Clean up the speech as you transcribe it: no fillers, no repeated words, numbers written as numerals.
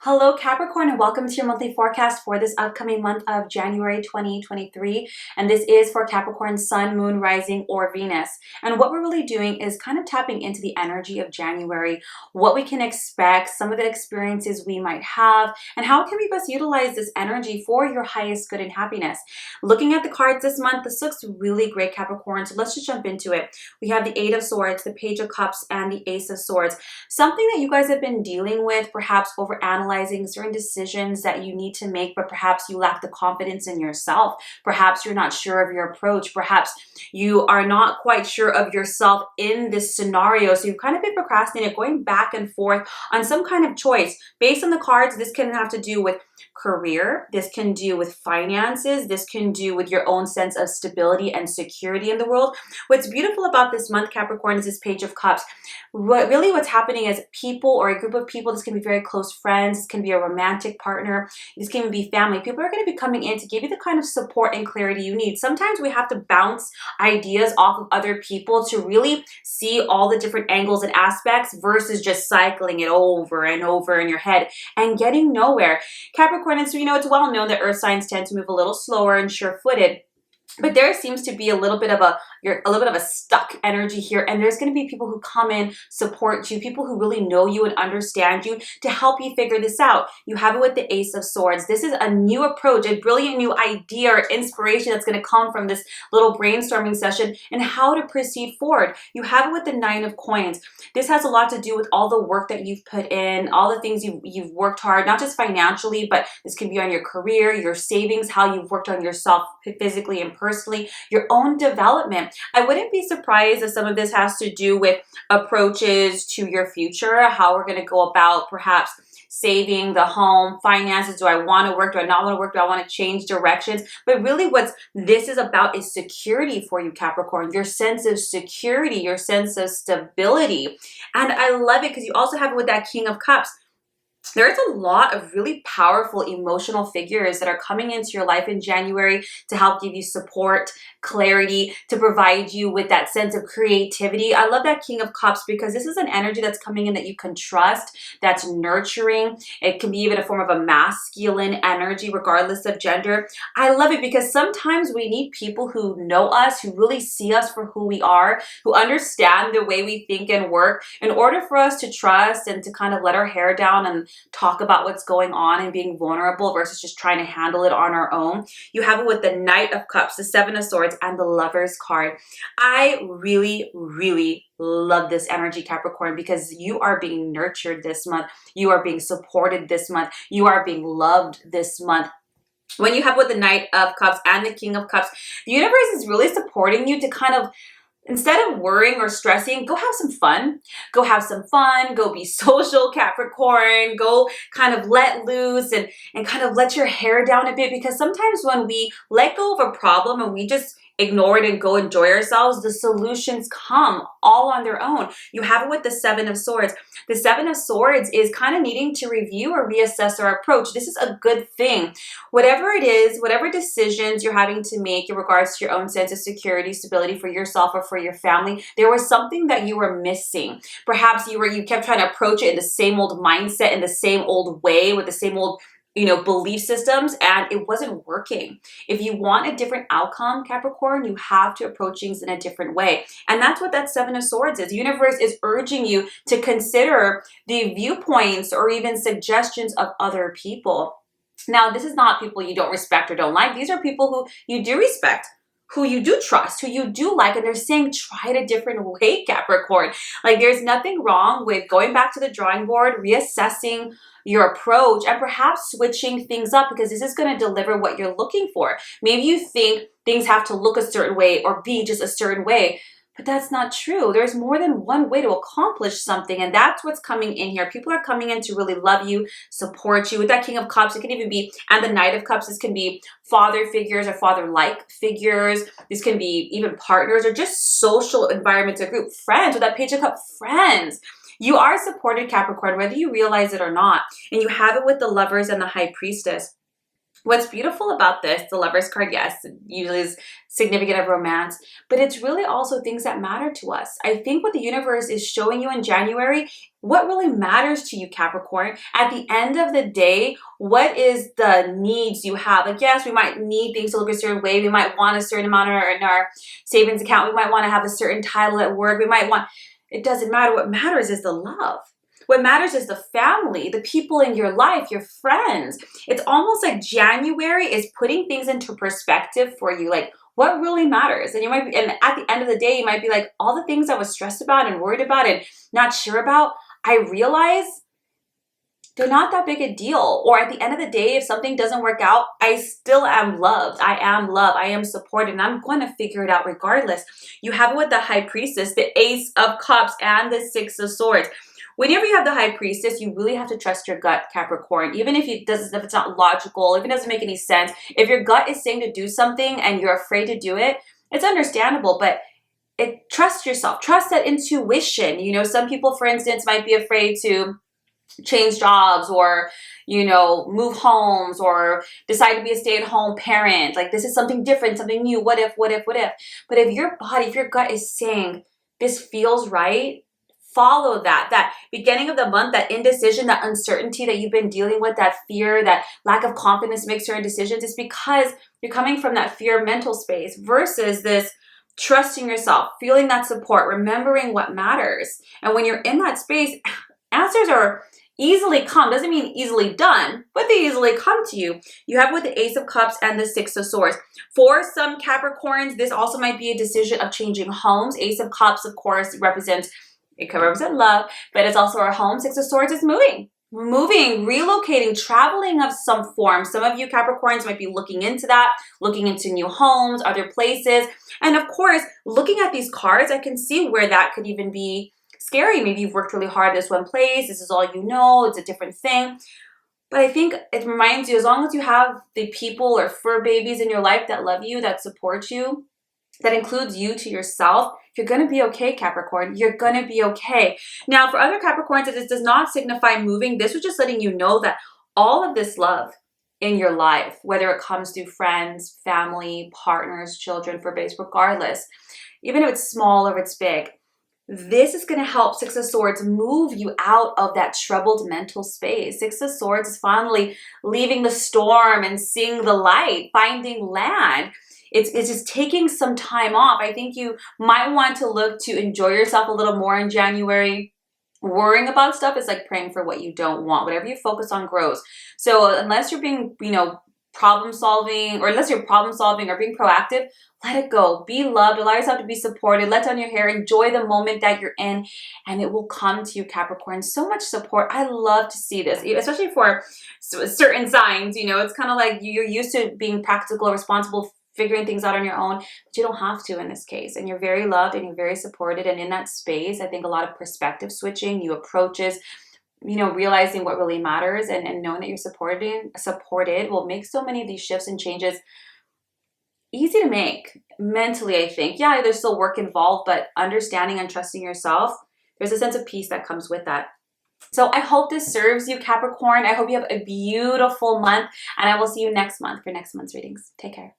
Hello Capricorn, and welcome to your monthly forecast for this upcoming month of January 2023. And this is for Capricorn Sun, Moon, Rising, or Venus. And what we're really doing is kind of tapping into the energy of January, what we can expect, some of the experiences we might have, and how can we best utilize this energy for your highest good and happiness. Looking at the cards this month, this looks really great, Capricorn. So let's just jump into it. We have the Eight of Swords, the Page of Cups, and the Ace of Swords. Something that you guys have been dealing with, perhaps overanalyzing certain decisions that you need to make, but perhaps you lack the confidence in yourself. Perhaps you're not sure of your approach. Perhaps you are not quite sure of yourself in this scenario. So you've kind of been procrastinating, going back and forth on some kind of choice. Based on the cards, this can have to do with career, this can do with finances, this can do with your own sense of stability and security in the world. What's beautiful about this month, Capricorn, is this Page of Cups. What's happening is people or a group of people, this can be very close friends, this can be a romantic partner, this can be family. People are going to be coming in to give you the kind of support and clarity you need. Sometimes we have to bounce ideas off of other people to really see all the different angles and aspects versus just cycling it over and over in your head and getting nowhere. Capricorn, and so it's well known that earth signs tend to move a little slower and sure-footed. But there seems to be a little bit of a stuck energy here, and there's going to be people who come in, support you, people who really know you and understand you to help you figure this out. You have it with the Ace of Swords. This is a new approach, a brilliant new idea or inspiration that's going to come from this little brainstorming session and how to proceed forward. You have it with the Nine of Coins. This has a lot to do with all the work that you've put in, all the things you've worked hard, not just financially, but this can be on your career, your savings, how you've worked on yourself physically and personally, your own development. I wouldn't be surprised if some of this has to do with approaches to your future, how we're going to go about perhaps saving the home, finances. Do I want to work? Do I not want to work? Do I want to change directions? But really what this is about is security for you, Capricorn, your sense of security, your sense of stability. And I love it because you also have it with that King of Cups. There's a lot of really powerful emotional figures that are coming into your life in January to help give you support, clarity, to provide you with that sense of creativity. I love that King of Cups because this is an energy that's coming in that you can trust, that's nurturing. It can be even a form of a masculine energy regardless of gender. I love it because sometimes we need people who know us, who really see us for who we are, who understand the way we think and work in order for us to trust and to kind of let our hair down and talk about what's going on and being vulnerable versus just trying to handle it on our own. You have it with the Knight of Cups, the Seven of Swords, and the Lover's card. I really, really love this energy, Capricorn, because you are being nurtured this month. You are being supported this month. You are being loved this month. When you have with the Knight of Cups and the King of Cups, the universe is really supporting you to kind of, instead of worrying or stressing, go have some fun. Go have some fun. Go be social, Capricorn. Go kind of let loose and kind of let your hair down a bit, because sometimes when we let go of a problem and we just ignore it and go enjoy ourselves, the solutions come all on their own. You have it with the Seven of Swords. The Seven of Swords is kind of needing to review or reassess our approach. This is a good thing. Whatever it is, whatever decisions you're having to make in regards to your own sense of security, stability for yourself or for your family, there was something that you were missing. Perhaps you kept trying to approach it in the same old mindset, in the same old way, with the same old belief systems, and it wasn't working. If you want a different outcome, Capricorn, you have to approach things in a different way. And that's what that Seven of Swords is. The universe is urging you to consider the viewpoints or even suggestions of other people. Now, this is not people you don't respect or don't like. These are people who you do respect, who you do trust, who you do like, and they're saying, try it a different way, Capricorn. Like, there's nothing wrong with going back to the drawing board, reassessing your approach, and perhaps switching things up, because this is going to deliver what you're looking for. Maybe you think things have to look a certain way or be just a certain way, but that's not true. There's more than one way to accomplish something, and that's what's coming in here. People are coming in to really love you, support you. With that King of Cups, it can even be, and the Knight of Cups, this can be father figures or father-like figures. This can be even partners or just social environments or group friends. With that Page of Cups, friends. You are supported, Capricorn, whether you realize it or not. And you have it with the Lovers and the High Priestess. What's beautiful about this, the Lover's card, yes, usually is significant of romance, but it's really also things that matter to us. I think what the universe is showing you in January, what really matters to you, Capricorn, at the end of the day, what is the needs you have? Like, yes, we might need things to look a certain way. We might want a certain amount in our savings account. We might want to have a certain title at work. We might want, it doesn't matter. What matters is the love. What matters is the family, the people in your life, your friends. It's almost like January is putting things into perspective for you. Like, what really matters? And you might be, and at the end of the day, you might be like, all the things I was stressed about and worried about and not sure about, I realize they're not that big a deal. Or at the end of the day, if something doesn't work out, I still am loved. I am loved. I am supported. And I'm going to figure it out regardless. You have it with the High Priestess, the Ace of Cups, and the Six of Swords. Whenever you have the High Priestess, you really have to trust your gut, Capricorn. Even if if it's not logical, if it doesn't make any sense, if your gut is saying to do something and you're afraid to do it, it's understandable, but trust yourself. Trust that intuition. You know, some people, for instance, might be afraid to change jobs or, you know, move homes or decide to be a stay-at-home parent. Like, this is something different, something new. What if? But if your body, if your gut is saying this feels right, follow that beginning of the month, that indecision, that uncertainty that you've been dealing with, that fear, that lack of confidence makes certain decisions. It's because you're coming from that fear mental space versus this trusting yourself, feeling that support, remembering what matters. And when you're in that space, answers are easily come. Doesn't mean easily done, but they easily come to you. You have with the Ace of Cups and the Six of Swords. For some Capricorns, this also might be a decision of changing homes. Ace of Cups, of course, it can represent love, but it's also our home. Six of Swords is moving, relocating, traveling of some form. Some of you Capricorns might be looking into that, looking into new homes, other places. And of course, looking at these cards, I can see where that could even be scary. Maybe you've worked really hard this one place. This is all you know. It's a different thing. But I think it reminds you, as long as you have the people or fur babies in your life that love you, that support you, that includes you to yourself, you're going to be okay, Capricorn. You're going to be okay. Now, for other Capricorns, if this does not signify moving, this was just letting you know that all of this love in your life, whether it comes through friends, family, partners, children, fur babies, regardless, even if it's small or it's big, this is going to help Six of Swords move you out of that troubled mental space. Six of Swords is finally leaving the storm and seeing the light, finding land. It's just taking some time off. I think you might want to look to enjoy yourself a little more in January. Worrying about stuff is like praying for what you don't want. Whatever you focus on grows. So unless you're being, problem solving, or unless you're problem solving or being proactive, let it go. Be loved. Allow yourself to be supported. Let down your hair. Enjoy the moment that you're in, and it will come to you, Capricorn. So much support. I love to see this, especially for certain signs. It's kind of like you're used to being practical, responsible, figuring things out on your own, but you don't have to in this case. And you're very loved and you're very supported. And in that space, I think a lot of perspective switching, new approaches, realizing what really matters and knowing that you're supported will make so many of these shifts and changes easy to make mentally, I think. Yeah, there's still work involved, but understanding and trusting yourself, there's a sense of peace that comes with that. So I hope this serves you, Capricorn. I hope you have a beautiful month, and I will see you next month for next month's readings. Take care.